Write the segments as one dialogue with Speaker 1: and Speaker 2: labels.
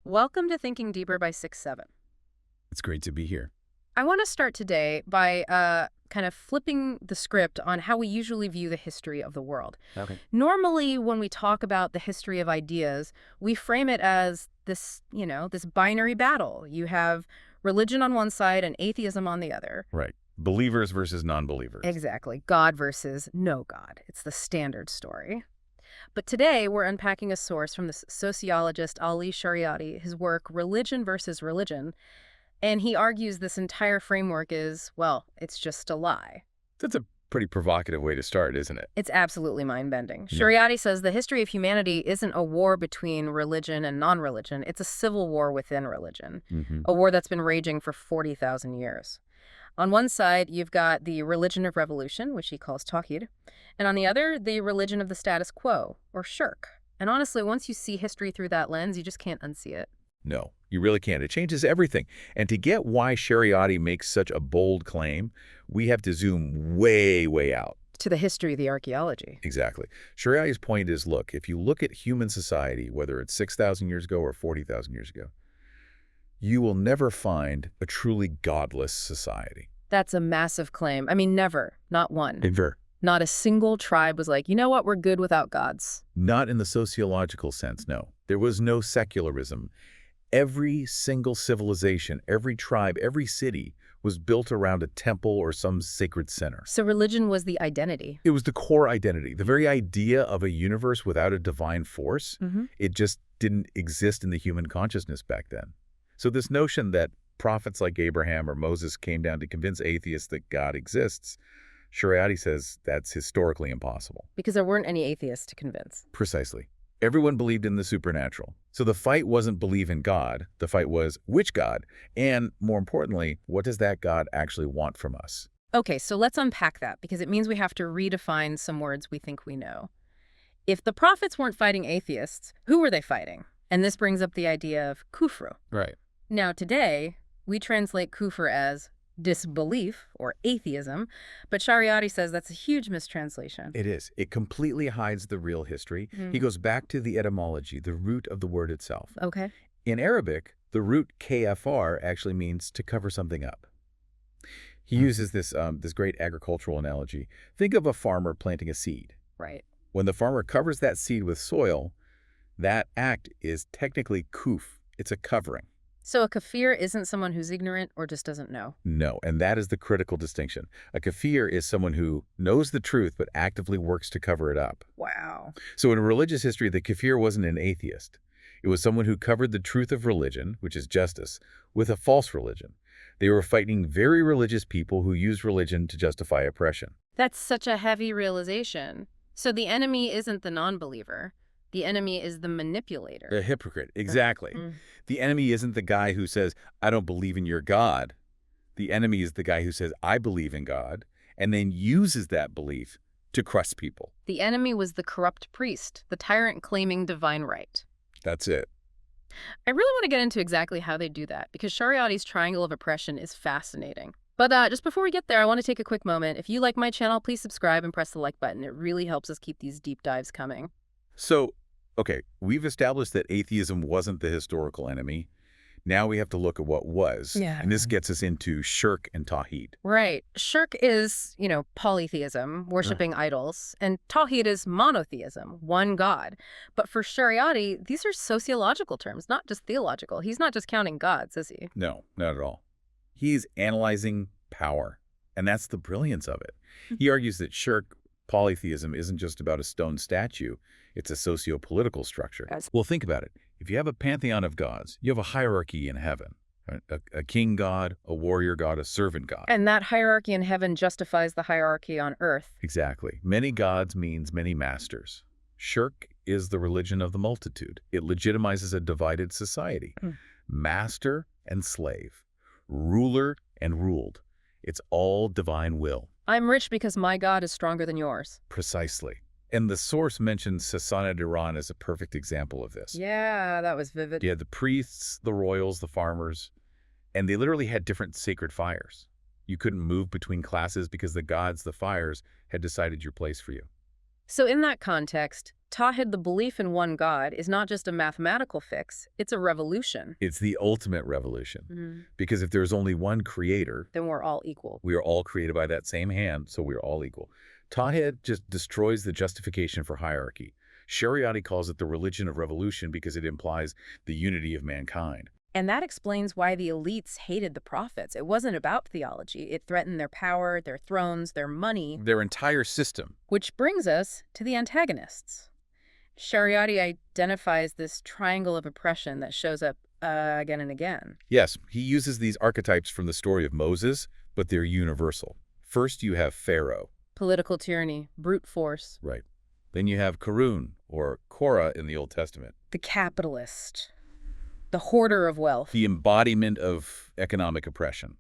Speaker 1: Welcome to Thinking Deeper by 6-7.
Speaker 2: It's great to be here.
Speaker 1: I want to start today by kind of flipping the script on how we usually view the history of the world.
Speaker 2: Okay.
Speaker 1: Normally, when we talk about the history of ideas, we frame it as this, this binary battle. You have religion on one side and atheism on the other.
Speaker 2: Right. Believers versus non-believers.
Speaker 1: Exactly. God versus no God. It's the standard story. But today, we're unpacking a source from the sociologist Ali Shariati, his work, Religion versus Religion. And he argues this entire framework is, well, it's just a lie.
Speaker 2: That's a pretty provocative way to start, isn't it?
Speaker 1: It's absolutely mind-bending.
Speaker 2: Yeah.
Speaker 1: Shariati says the history of humanity isn't a war between religion and non-religion. It's a civil war within religion, a war that's been raging for 40,000 years. On one side, you've got the religion of revolution, which he calls Tawhid, and on the other, the religion of the status quo, or shirk. And honestly, once you see history through that lens, you just can't unsee it.
Speaker 2: No, you really can't. It changes everything. And to get why Shariati makes such a bold claim, we have to zoom way, way out.
Speaker 1: To the history of the archaeology.
Speaker 2: Exactly. Shariati's point is, look, if you look at human society, whether it's 6,000 years ago or 40,000 years ago, you will never find a truly godless society.
Speaker 1: That's a massive claim. I mean, never. Not one.
Speaker 2: Never.
Speaker 1: Not a single tribe was like, you know what, we're good without gods.
Speaker 2: Not in the sociological sense, no. There was no secularism. Every single civilization, every tribe, every city was built around a temple or some sacred center.
Speaker 1: So religion was the identity.
Speaker 2: It was the core identity, the very idea of a universe without a divine force. It just didn't exist in the human consciousness back then. So this notion that prophets like Abraham or Moses came down to convince atheists that God exists, Shariati says that's historically impossible.
Speaker 1: Because there weren't any atheists to convince.
Speaker 2: Precisely. Everyone believed in the supernatural. So the fight wasn't believe in God. The fight was which God? And more importantly, what does that God actually want from us?
Speaker 1: Okay, so let's unpack that because it means we have to redefine some words we think we know. If the prophets weren't fighting atheists, who were they fighting? And this brings up the idea of kufru.
Speaker 2: Right.
Speaker 1: Now today, we translate kufr as disbelief or atheism, but Shariati says that's a huge mistranslation.
Speaker 2: It is. It completely hides the real history. He goes back to the etymology, the root of the word itself.
Speaker 1: Okay.
Speaker 2: In Arabic, the root kfr actually means to cover something up. He uses this great agricultural analogy. Think of a farmer planting a seed.
Speaker 1: Right.
Speaker 2: When the farmer covers that seed with soil, that act is technically kuf. It's a covering.
Speaker 1: So a kafir isn't someone who's ignorant or just doesn't know?
Speaker 2: No, and that is the critical distinction. A kafir is someone who knows the truth but actively works to cover it up.
Speaker 1: Wow.
Speaker 2: So in religious history, the kafir wasn't an atheist. It was someone who covered the truth of religion, which is justice, with a false religion. They were fighting very religious people who used religion to justify oppression.
Speaker 1: That's such a heavy realization. So the enemy isn't the non-believer. The enemy is the manipulator.
Speaker 2: A hypocrite, exactly. The enemy isn't the guy who says, I don't believe in your God. The enemy is the guy who says, I believe in God, and then uses that belief to crush people.
Speaker 1: The enemy was the corrupt priest, the tyrant claiming divine right.
Speaker 2: That's it.
Speaker 1: I really want to get into exactly how they do that, because Shariati's triangle of oppression is fascinating. But just before we get there, I want to take a quick moment. If you like my channel, please subscribe and press the like button. It really helps us keep these deep dives coming.
Speaker 2: So, okay, we've established that atheism wasn't the historical enemy. Now we have to look at what was.
Speaker 1: Yeah.
Speaker 2: And this gets us into shirk and tawhid.
Speaker 1: Right. Shirk is, polytheism, worshiping idols, and tawhid is monotheism, one God. But for Shariati, these are sociological terms, not just theological. He's not just counting gods, is he?
Speaker 2: No, not at all. He's analyzing power, and that's the brilliance of it. He argues that shirk, polytheism, isn't just about a stone statue. It's a socio-political structure. Well, think about it. If you have a pantheon of gods, you have a hierarchy in heaven. A king god, a warrior god, a servant god.
Speaker 1: And that hierarchy in heaven justifies the hierarchy on earth.
Speaker 2: Exactly. Many gods means many masters. Shirk is the religion of the multitude. It legitimizes a divided society. Master and slave. Ruler and ruled. It's all divine will.
Speaker 1: I'm rich because my God is stronger than yours.
Speaker 2: Precisely. And the source mentions Sassanid Iran as a perfect example of this.
Speaker 1: Yeah, that was vivid.
Speaker 2: You had the priests, the royals, the farmers, and they literally had different sacred fires. You couldn't move between classes because the gods, the fires, had decided your place for you.
Speaker 1: So in that context, Tawhid, the belief in one God, is not just a mathematical fix, it's a revolution.
Speaker 2: It's the ultimate revolution. Because if there's only one creator,
Speaker 1: Then we're all equal.
Speaker 2: we are all created by that same hand, so we're all equal. Tawhid just destroys the justification for hierarchy. Shariati calls it the religion of revolution because it implies the unity of mankind.
Speaker 1: And that explains why the elites hated the prophets. It wasn't about theology. It threatened their power, their thrones, their money.
Speaker 2: Their entire system.
Speaker 1: Which brings us to the antagonists. Shariati identifies this triangle of oppression that shows up again and again.
Speaker 2: Yes, he uses these archetypes from the story of Moses, but they're universal. First, you have Pharaoh.
Speaker 1: Political tyranny, brute force.
Speaker 2: Right. Then you have Karun, or Korah in the Old Testament.
Speaker 1: The capitalist. The hoarder of wealth.
Speaker 2: The embodiment of economic oppression.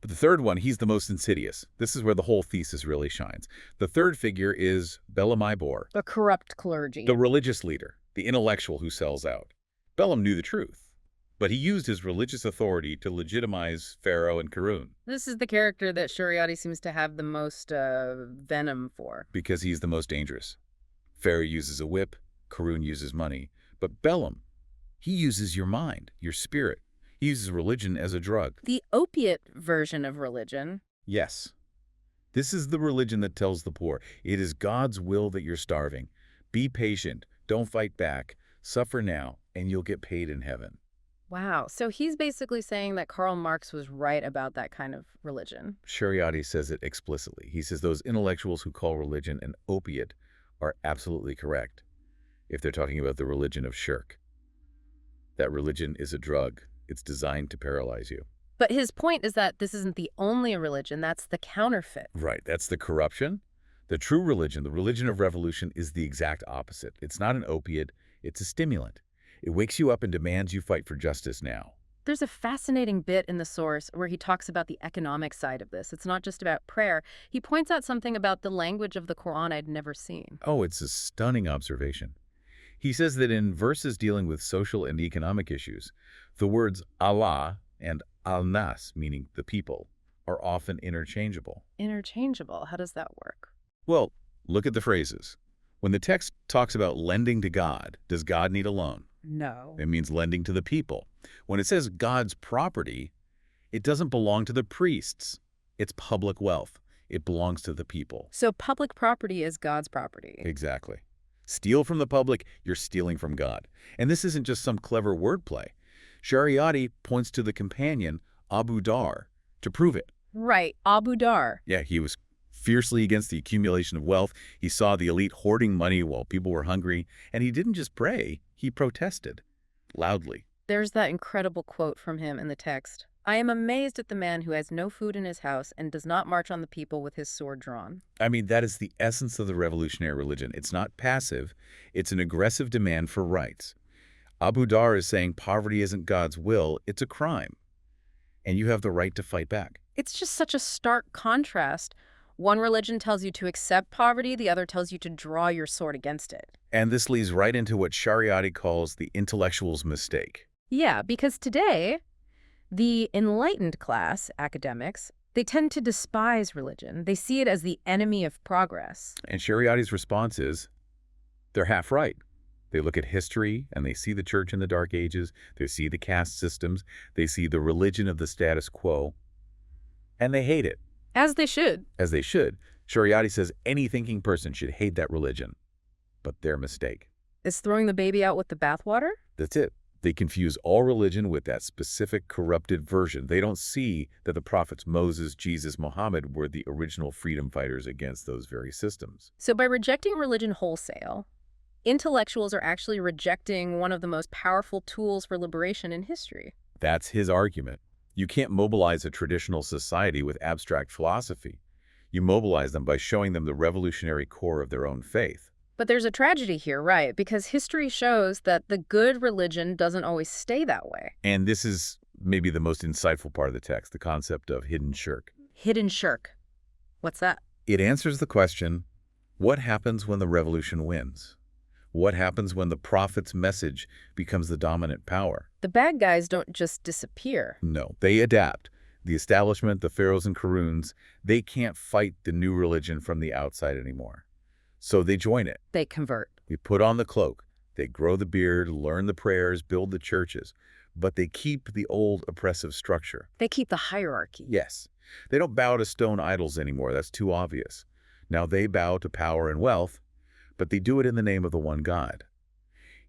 Speaker 2: But the third one, he's the most insidious. This is where the whole thesis really shines. The third figure is Balaam-Ibor.
Speaker 1: The corrupt clergy.
Speaker 2: The religious leader, the intellectual who sells out. Balaam knew the truth, but he used his religious authority to legitimize Pharaoh and Karun.
Speaker 1: This is the character that Shariati seems to have the most venom for.
Speaker 2: Because he's the most dangerous. Pharaoh uses a whip, Karun uses money, but Balaam, he uses your mind, your spirit. He uses religion as a drug.
Speaker 1: The opiate version of religion.
Speaker 2: Yes. This is the religion that tells the poor, it is God's will that you're starving. Be patient, don't fight back, suffer now, and you'll get paid in heaven.
Speaker 1: Wow. So he's basically saying that Karl Marx was right about that kind of religion.
Speaker 2: Shariati says it explicitly. He says those intellectuals who call religion an opiate are absolutely correct if they're talking about the religion of shirk. That religion is a drug. It's designed to paralyze you.
Speaker 1: But his point is that this isn't the only religion, that's the counterfeit.
Speaker 2: Right, that's the corruption. The true religion, the religion of revolution, is the exact opposite. It's not an opiate, it's a stimulant. It wakes you up and demands you fight for justice now.
Speaker 1: There's a fascinating bit in the source where he talks about the economic side of this. It's not just about prayer. He points out something about the language of the Quran I'd never seen.
Speaker 2: Oh, it's a stunning observation. He says that in verses dealing with social and economic issues, the words Allah and al-Nas, meaning the people, are often interchangeable.
Speaker 1: Interchangeable? How does that work?
Speaker 2: Well, look at the phrases. When the text talks about lending to God, does God need a loan?
Speaker 1: No.
Speaker 2: It means lending to the people. When it says God's property, it doesn't belong to the priests. It's public wealth. It belongs to the people.
Speaker 1: So public property is God's property.
Speaker 2: Exactly. Steal from the public, you're stealing from God. And this isn't just some clever wordplay. Shariati points to the companion, Abu Dar, to prove it.
Speaker 1: Right, Abu Dar.
Speaker 2: Yeah, he was fiercely against the accumulation of wealth. He saw the elite hoarding money while people were hungry. And he didn't just pray, he protested loudly.
Speaker 1: There's that incredible quote from him in the text. I am amazed at the man who has no food in his house and does not march on the people with his sword drawn.
Speaker 2: I mean, that is the essence of the revolutionary religion. It's not passive. It's an aggressive demand for rights. Abu Dar is saying poverty isn't God's will, it's a crime. And you have the right to fight back.
Speaker 1: It's just such a stark contrast. One religion tells you to accept poverty, the other tells you to draw your sword against it.
Speaker 2: And this leads right into what Shariati calls the intellectual's mistake.
Speaker 1: Yeah, because today, the enlightened class, academics, they tend to despise religion. They see it as the enemy of progress.
Speaker 2: And Shariati's response is, they're half right. They look at history and they see the church in the Dark Ages, they see the caste systems, they see the religion of the status quo, and they hate it.
Speaker 1: As they should.
Speaker 2: As they should. Shariati says any thinking person should hate that religion. But their mistake.
Speaker 1: Is throwing the baby out with the bathwater?
Speaker 2: That's it. They confuse all religion with that specific corrupted version. They don't see that the prophets Moses, Jesus, Muhammad were the original freedom fighters against those very systems.
Speaker 1: So by rejecting religion wholesale, intellectuals are actually rejecting one of the most powerful tools for liberation in history.
Speaker 2: That's his argument. You can't mobilize a traditional society with abstract philosophy. You mobilize them by showing them the revolutionary core of their own faith.
Speaker 1: But there's a tragedy here, right? Because history shows that the good religion doesn't always stay that way.
Speaker 2: And this is maybe the most insightful part of the text, the concept of hidden shirk.
Speaker 1: Hidden shirk. What's that?
Speaker 2: It answers the question, what happens when the revolution wins? What happens when the prophet's message becomes the dominant power?
Speaker 1: The bad guys don't just disappear.
Speaker 2: No, they adapt. The establishment, the pharaohs and Karuns, they can't fight the new religion from the outside anymore. So they join it.
Speaker 1: They convert.
Speaker 2: They put on the cloak. They grow the beard, learn the prayers, build the churches. But they keep the old oppressive structure.
Speaker 1: They keep the hierarchy.
Speaker 2: Yes. They don't bow to stone idols anymore. That's too obvious. Now they bow to power and wealth, but they do it in the name of the one God.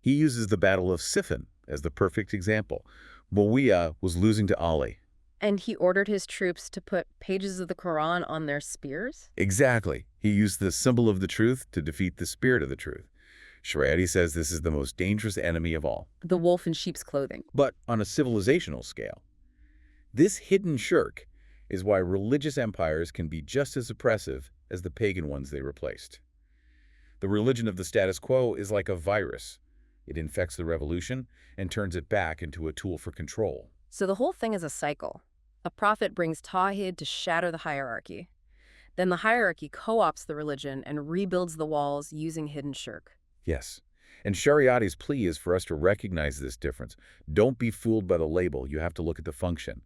Speaker 2: He uses the Battle of Siffin as the perfect example. Muawiyah was losing to Ali.
Speaker 1: And he ordered his troops to put pages of the Quran on their spears?
Speaker 2: Exactly. He used the symbol of the truth to defeat the spirit of the truth. Shariati says this is the most dangerous enemy of all.
Speaker 1: The wolf in sheep's clothing.
Speaker 2: But on a civilizational scale, this hidden shirk is why religious empires can be just as oppressive as the pagan ones they replaced. The religion of the status quo is like a virus. It infects the revolution and turns it back into a tool for control.
Speaker 1: So the whole thing is a cycle. A prophet brings Tawhid to shatter the hierarchy. Then the hierarchy co-opts the religion and rebuilds the walls using hidden shirk.
Speaker 2: Yes. And Shariati's plea is for us to recognize this difference. Don't be fooled by the label. You have to look at the function.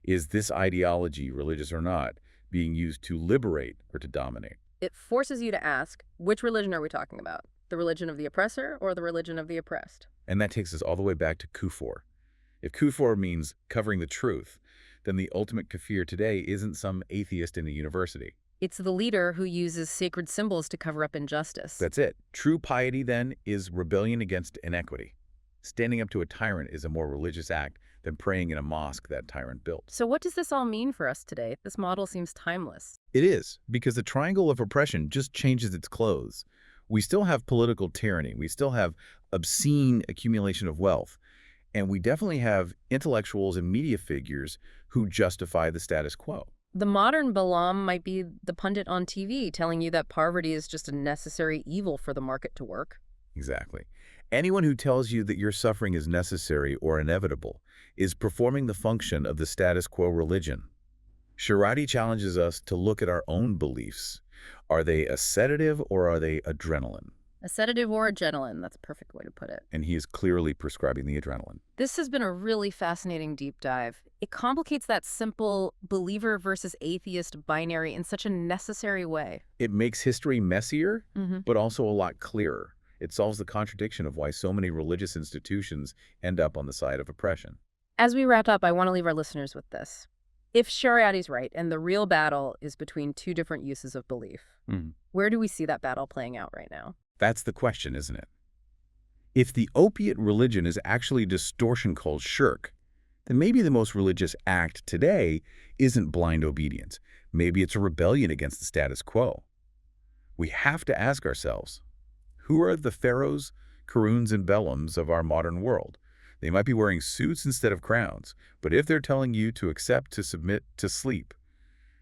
Speaker 2: Is this ideology, religious or not, being used to liberate or to dominate?
Speaker 1: It forces you to ask, which religion are we talking about? The religion of the oppressor or the religion of the oppressed?
Speaker 2: And that takes us all the way back to Kufr. If Kufr means covering the truth, then the ultimate kafir today isn't some atheist in a university.
Speaker 1: It's the leader who uses sacred symbols to cover up injustice.
Speaker 2: That's it. True piety, then, is rebellion against inequity. Standing up to a tyrant is a more religious act than praying in a mosque that tyrant built.
Speaker 1: So what does this all mean for us today? This model seems timeless.
Speaker 2: It is, because the triangle of oppression just changes its clothes. We still have political tyranny. We still have obscene accumulation of wealth. And we definitely have intellectuals and media figures who justify the status quo.
Speaker 1: The modern Balaam might be the pundit on TV telling you that poverty is just a necessary evil for the market to work.
Speaker 2: Exactly. Anyone who tells you that your suffering is necessary or inevitable is performing the function of the status quo religion. Shariati challenges us to look at our own beliefs. Are they a sedative or are they adrenaline?
Speaker 1: A sedative or adrenaline, that's a perfect way to put it.
Speaker 2: And he is clearly prescribing the adrenaline.
Speaker 1: This has been a really fascinating deep dive. It complicates that simple believer versus atheist binary in such a necessary way.
Speaker 2: It makes history messier, but also a lot clearer. It solves the contradiction of why so many religious institutions end up on the side of oppression.
Speaker 1: As we wrap up, I want to leave our listeners with this. If Shariati's right and the real battle is between two different uses of belief, where do we see that battle playing out right now?
Speaker 2: That's the question, isn't it? If the opiate religion is actually a distortion called shirk, then maybe the most religious act today isn't blind obedience. Maybe it's a rebellion against the status quo. We have to ask ourselves, who are the pharaohs, Karuns, and Bellams of our modern world? They might be wearing suits instead of crowns, but if they're telling you to accept, to submit, to sleep,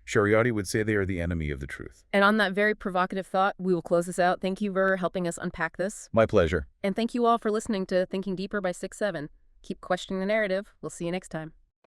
Speaker 2: Shariati would say they are the enemy of the truth.
Speaker 1: And on that very provocative thought, we will close this out. Thank you for helping us unpack this.
Speaker 2: My pleasure.
Speaker 1: And thank you all for listening to Thinking Deeper by 6-7. Keep questioning the narrative. We'll see you next time.